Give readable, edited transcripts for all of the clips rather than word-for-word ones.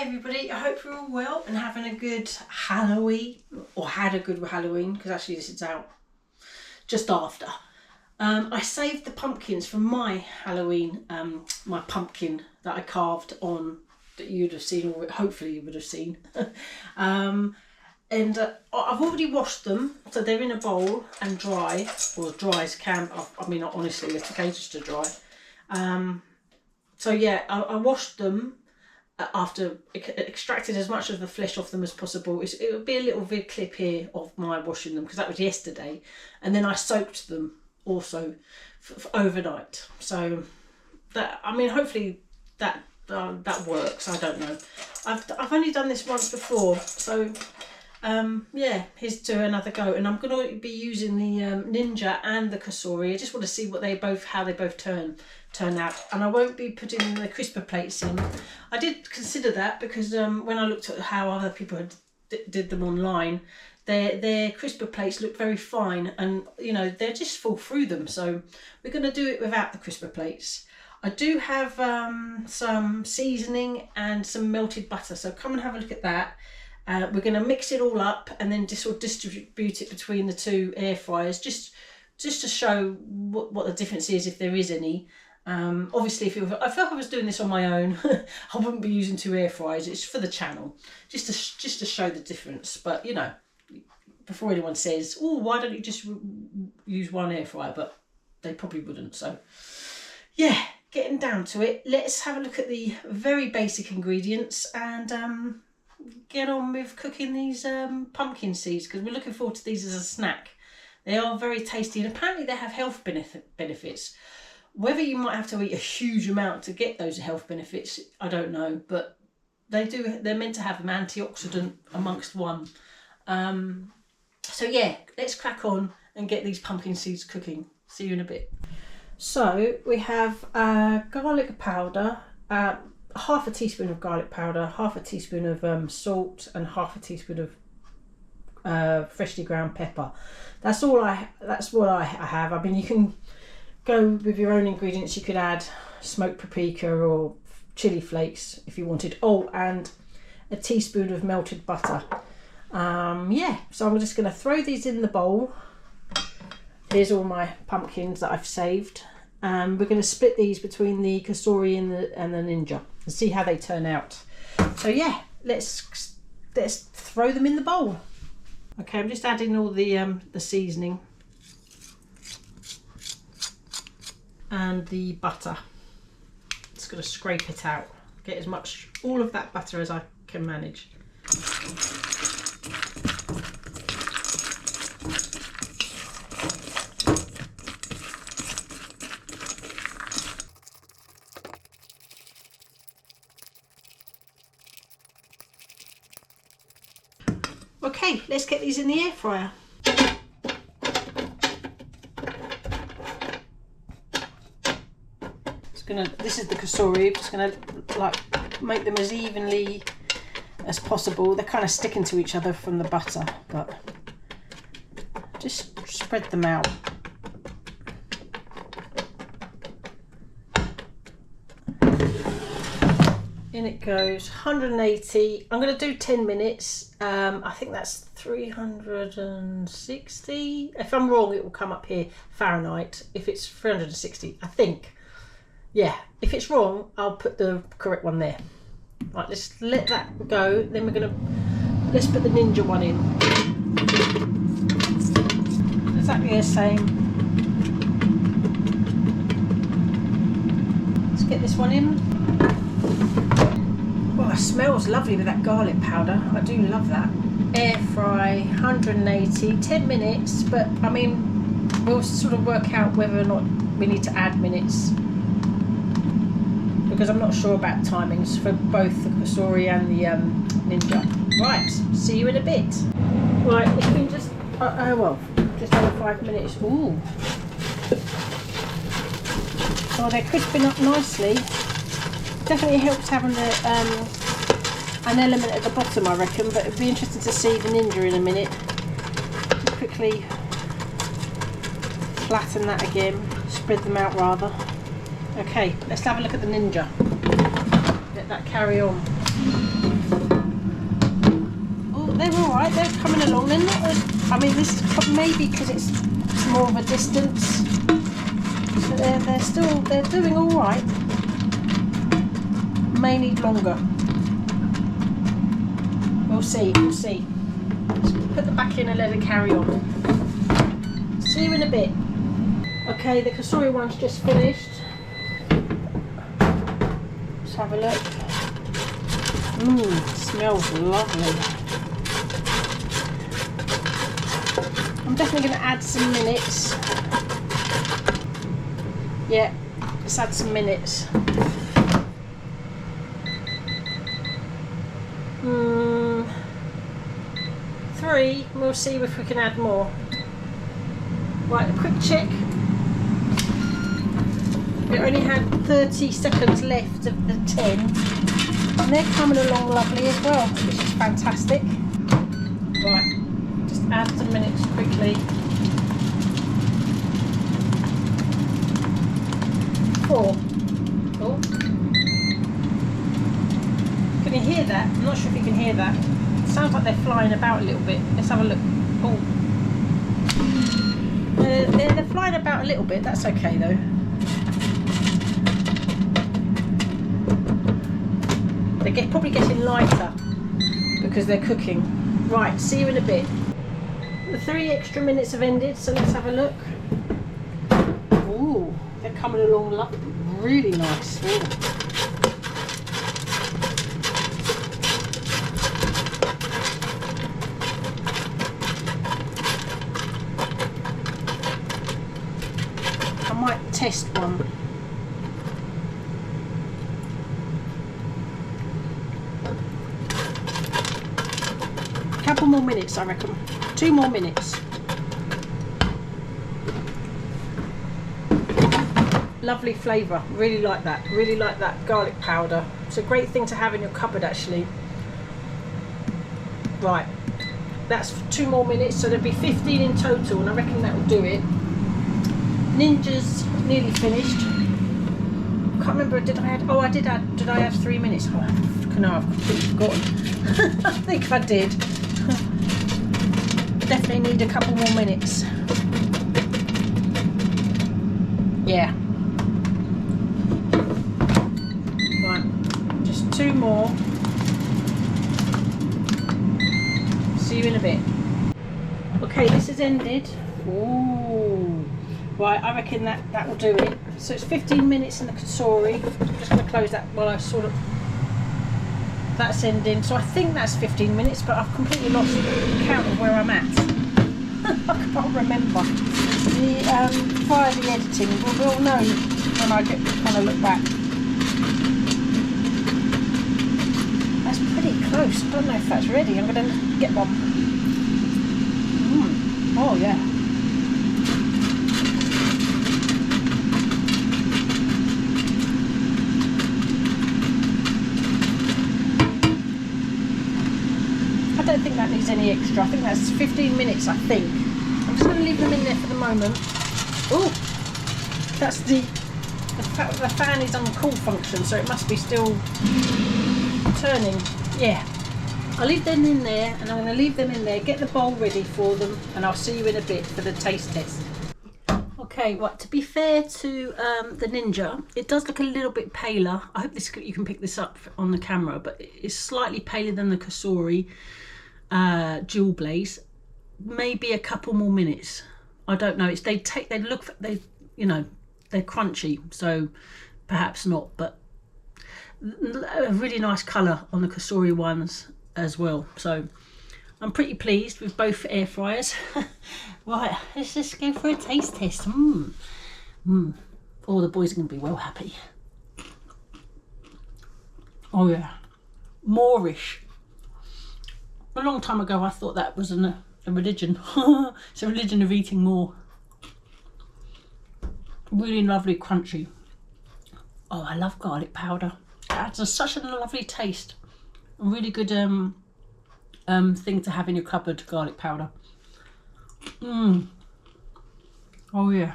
Hi everybody, I hope you're all well and having a good Halloween, or had a good Halloween, because actually this is out just after. I saved the pumpkins from my Halloween, my pumpkin that I carved on, that you'd have seen, or hopefully you would have seen. And I've already washed them, so they're in a bowl and dry, or as dry as can. I mean, honestly, they're okay just to dry. So yeah, I washed them after extracted as much of the flesh off them as possible. It would be a little vid clip here of my washing them, because that was yesterday, and then I soaked them also overnight. So that, I mean, hopefully that works. I don't know. I've only done this once before, so yeah, here's to another go. And I'm going to be using the Ninja and the Cosori. I just want to see what how they both turn out, and I won't be putting the crisper plates in. I did consider that, because when I looked at how other people had did them online, their crisper plates look very fine, and you know, they just fall through them. So we're going to do it without the crisper plates. I do have some seasoning and some melted butter, so come and have a look at that. We're going to mix it all up and then just sort of distribute it between the two air fryers, just to show what the difference is, if there is any. Obviously, if I was doing this on my own, I wouldn't be using two air fryers. It's for the channel, just to show the difference. But you know, before anyone says, "Oh, why don't you just use one air fryer?" But they probably wouldn't. So yeah, getting down to it, let's have a look at the very basic ingredients and get on with cooking these pumpkin seeds, because we're looking forward to these as a snack. They are very tasty, and apparently they have health benefits. Whether you might have to eat a huge amount to get those health benefits, I don't know, but they do. They're meant to have an antioxidant amongst one. So yeah, let's crack on and get these pumpkin seeds cooking. See you in a bit. So we have garlic powder, half a teaspoon of garlic powder, half a teaspoon of salt, and half a teaspoon of freshly ground pepper. That's what I have. I mean, you can go with your own ingredients. You could add smoked paprika or chili flakes if you wanted. Oh, and a teaspoon of melted butter. Yeah, so I'm just going to throw these in the bowl. Here's all my pumpkins that I've saved. We're going to split these between the Cosori and the Ninja and see how they turn out. So yeah, let's throw them in the bowl. Okay, I'm just adding all the seasoning and the butter. Just going to scrape it out, get as much, all of that butter as I can manage. Okay, let's get these in the air fryer. This is the Cosori. Just gonna like make them as evenly as possible. They're kind of sticking to each other from the butter, but just spread them out. In it goes. 180. I'm going to do 10 minutes. I think that's 360. If I'm wrong, it will come up here Fahrenheit. If it's 360, I think. Yeah, if it's wrong, I'll put the correct one there. Right, let's let that go. Then let's put the Ninja one in. Exactly the same. Let's get this one in. Oh, it smells lovely with that garlic powder. I do love that. Air fry, 180, 10 minutes, but I mean, we'll sort of work out whether or not we need to add minutes, because I'm not sure about timings for both the Cosori and the Ninja. Right, see you in a bit. Right, it's been just over 5 minutes. Ooh. Oh, they're crisping up nicely. Definitely helps having an element at the bottom, I reckon, but it'd be interesting to see the Ninja in a minute. Just quickly flatten that again, spread them out rather. Okay, let's have a look at the Ninja. Let that carry on. they're all right. They're coming along. They're not as, I mean, this is maybe because it's more of a distance. So they're doing all right. May need longer. We'll see. We'll see. Just put them back in and let it carry on. See you in a bit. Okay, the Cosori one's just finished. Let's have a look. Smells lovely. I'm definitely going to add some minutes. Yeah, let's add some minutes. 3, we'll see if we can add more. Right, a quick check. We only had 30 seconds left of the 10, and they're coming along lovely as well, which is fantastic. Right, just add some minutes quickly. 4. Oh. Can you hear that? I'm not sure if you can hear that. It sounds like they're flying about a little bit. Let's have a look. Oh. They're flying about a little bit. That's okay though. They're probably getting lighter because they're cooking. Right, see you in a bit. The 3 extra minutes have ended, so let's have a look. Ooh, they're coming along really nice. Ooh. I might test one. Couple more minutes, I reckon. 2 more minutes. Lovely flavour. Really like that. Really like that garlic powder. It's a great thing to have in your cupboard actually. Right. That's 2 more minutes, so there'll be 15 in total, and I reckon that will do it. Ninja's nearly finished. I can't remember, did I have 3 minutes? Oh, no, I've completely forgotten. I think I did. Definitely need a couple more minutes. Yeah. Right, just 2 more. See you in a bit. Okay, this has ended. Ooh. Right, I reckon that will do it. So it's 15 minutes in the Cosori. I'm just going to close that while I sort of... That's ending. So I think that's 15 minutes, but I've completely lost count of where I'm at. I can't remember. Via the editing, we'll know when I kind of look back. That's pretty close. I don't know if that's ready. I'm going to get one. Oh yeah. I don't think that needs any extra. I think that's 15 minutes, I think. I'm just going to leave them in there for the moment. Oh, that's the fan is on cool function, so it must be still turning. Yeah. I'll leave them in there, and I'm going to leave them in there, get the bowl ready for them, and I'll see you in a bit for the taste test. Okay, right, to be fair to the Ninja, it does look a little bit paler. I hope you can pick this up on the camera, but it's slightly paler than the Cosori Dual Blaze. Maybe a couple more minutes. I don't know. They're crunchy, so perhaps not, but a really nice colour on the Cosori ones as well. So I'm pretty pleased with both air fryers. Right, let's just go for a taste test. Oh, the boys are going to be well happy. Oh yeah, Moorish. A long time ago I thought that was a religion. It's a religion of eating more. Really lovely, crunchy. Oh, I love garlic powder. It adds such a lovely taste. A really good thing to have in your cupboard, garlic powder. Oh yeah.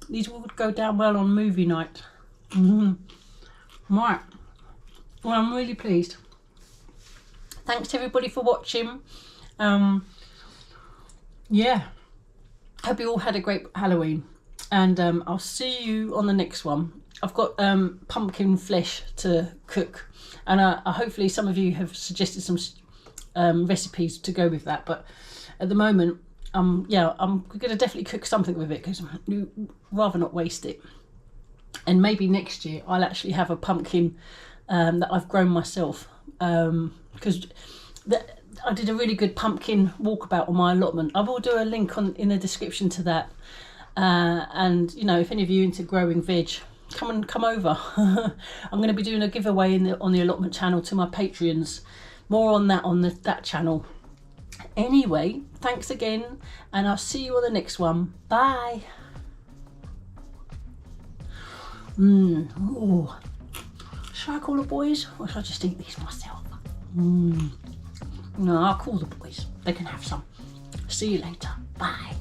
These would go down well on movie night. Right. Well, I'm really pleased. Thanks everybody for watching. Yeah, hope you all had a great Halloween, and I'll see you on the next one. I've got pumpkin flesh to cook, and hopefully some of you have suggested some recipes to go with that, but at the moment yeah, I'm gonna definitely cook something with it because I'd rather not waste it. And maybe next year I'll actually have a pumpkin that I've grown myself, because I did a really good pumpkin walkabout on my allotment. I will do a link in the description to that, and you know, if any of you into growing veg, come over. I'm going to be doing a giveaway on the allotment channel to my Patreons. More on that on that channel. Anyway, thanks again, and I'll see you on the next one. Bye. Ooh. Should I call the boys, or should I just eat these myself? No, I'll call the boys. They can have some. See you later. Bye.